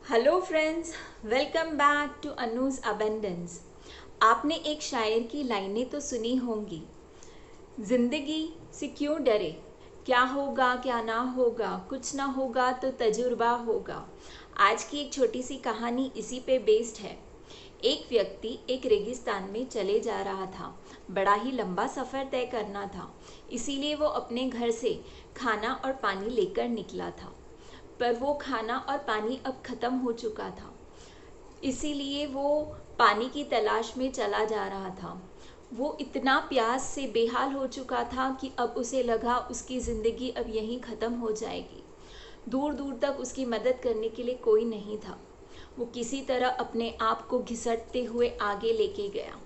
Hello friends, welcome back to Anuj Abundance. आपने एक शायर की लाइनें तो सुनी होंगी, जिंदगी से क्यों डरे, क्या होगा क्या ना होगा, कुछ ना होगा तो तजुर्बा होगा। आज की एक छोटी सी कहानी इसी पे बेस्ड है। एक व्यक्ति एक रेगिस्तान में चले जा रहा था। बड़ा ही लंबा सफ़र तय करना था, इसीलिए वो अपने घर से खाना और पानी लेकर निकला था। पर वो खाना और पानी अब ख़त्म हो चुका था, इसीलिए वो पानी की तलाश में चला जा रहा था। वो इतना प्यास से बेहाल हो चुका था कि अब उसे लगा उसकी ज़िंदगी अब यहीं ख़त्म हो जाएगी। दूर दूर तक उसकी मदद करने के लिए कोई नहीं था। वो किसी तरह अपने आप को घिसटते हुए आगे लेके गया।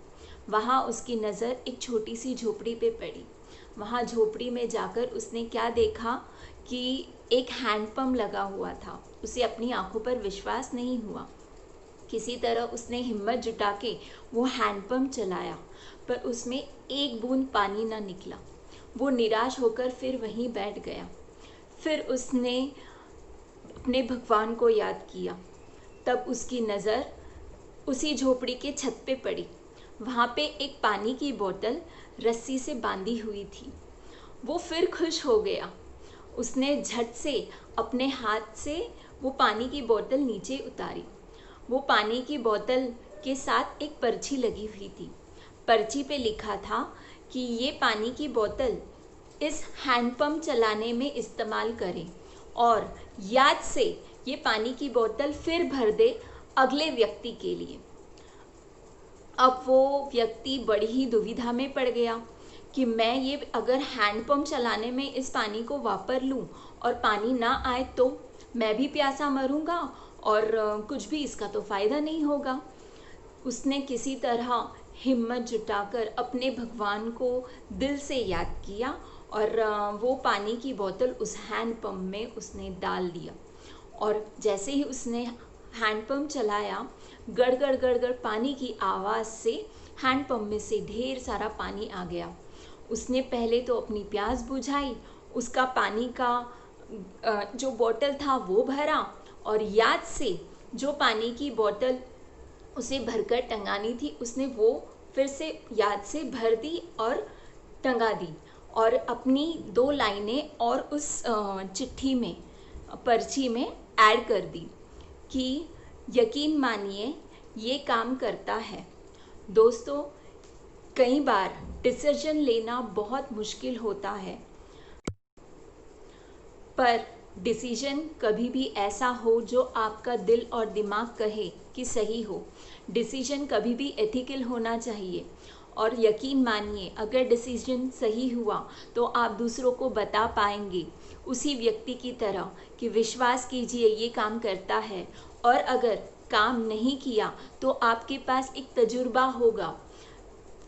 वहाँ उसकी नज़र एक छोटी सी झोपड़ी पे पड़ी। वहाँ झोपड़ी में जाकर उसने क्या देखा कि एक हैंडपम्प लगा हुआ था। उसे अपनी आंखों पर विश्वास नहीं हुआ। किसी तरह उसने हिम्मत जुटा के वो हैंडपम्प चलाया, पर उसमें एक बूंद पानी ना निकला। वो निराश होकर फिर वहीं बैठ गया। फिर उसने अपने भगवान को याद किया। तब उसकी नज़र उसी झोपड़ी के छत पे पड़ी। वहाँ पे एक पानी की बोतल रस्सी से बांधी हुई थी। वो फिर खुश हो गया। उसने झट से अपने हाथ से वो पानी की बोतल नीचे उतारी। वो पानी की बोतल के साथ एक पर्ची लगी हुई थी। पर्ची पे लिखा था कि ये पानी की बोतल इस हैंडपम्प चलाने में इस्तेमाल करें और याद से ये पानी की बोतल फिर भर दे अगले व्यक्ति के लिए। अब वो व्यक्ति बड़ी ही दुविधा में पड़ गया कि मैं ये अगर हैंडपम्प चलाने में इस पानी को वापर लूँ और पानी ना आए तो मैं भी प्यासा मरूंगा और कुछ भी इसका तो फ़ायदा नहीं होगा। उसने किसी तरह हिम्मत जुटाकर अपने भगवान को दिल से याद किया और वो पानी की बोतल उस हैंडपम्प में उसने डाल दिया। और जैसे ही उसने हैंडपम्प चलाया, गड़ गड़ गड़ गड़ पानी की आवाज़ से हैंडपम्प में से ढेर सारा पानी आ गया। उसने पहले तो अपनी प्यास बुझाई, उसका पानी का जो बोतल था वो भरा और याद से जो पानी की बोतल उसे भरकर टंगानी थी उसने वो फिर से याद से भर दी और टंगा दी। और अपनी 2 लाइनें और उस चिट्ठी में, पर्ची में ऐड कर दी कि यकीन मानिए ये काम करता है। दोस्तों, कई बार डिसीजन लेना बहुत मुश्किल होता है, पर डिसीजन कभी भी ऐसा हो जो आपका दिल और दिमाग कहे कि सही हो। डिसीजन कभी भी एथिकल होना चाहिए और यकीन मानिए अगर डिसीजन सही हुआ तो आप दूसरों को बता पाएंगे उसी व्यक्ति की तरह कि विश्वास कीजिए ये काम करता है। और अगर काम नहीं किया तो आपके पास एक तजुर्बा होगा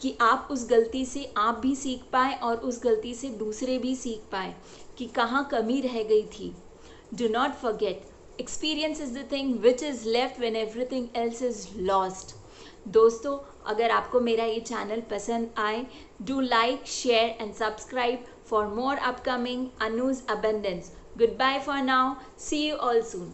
कि आप उस गलती से आप भी सीख पाए और उस गलती से दूसरे भी सीख पाए कि कहाँ कमी रह गई थी। Do not forget, experience is the thing which is left when everything else is lost. दोस्तों, अगर आपको मेरा ये चैनल पसंद आए, do like, share and subscribe for more upcoming Anuj Abundance. Good bye for now, see you all soon.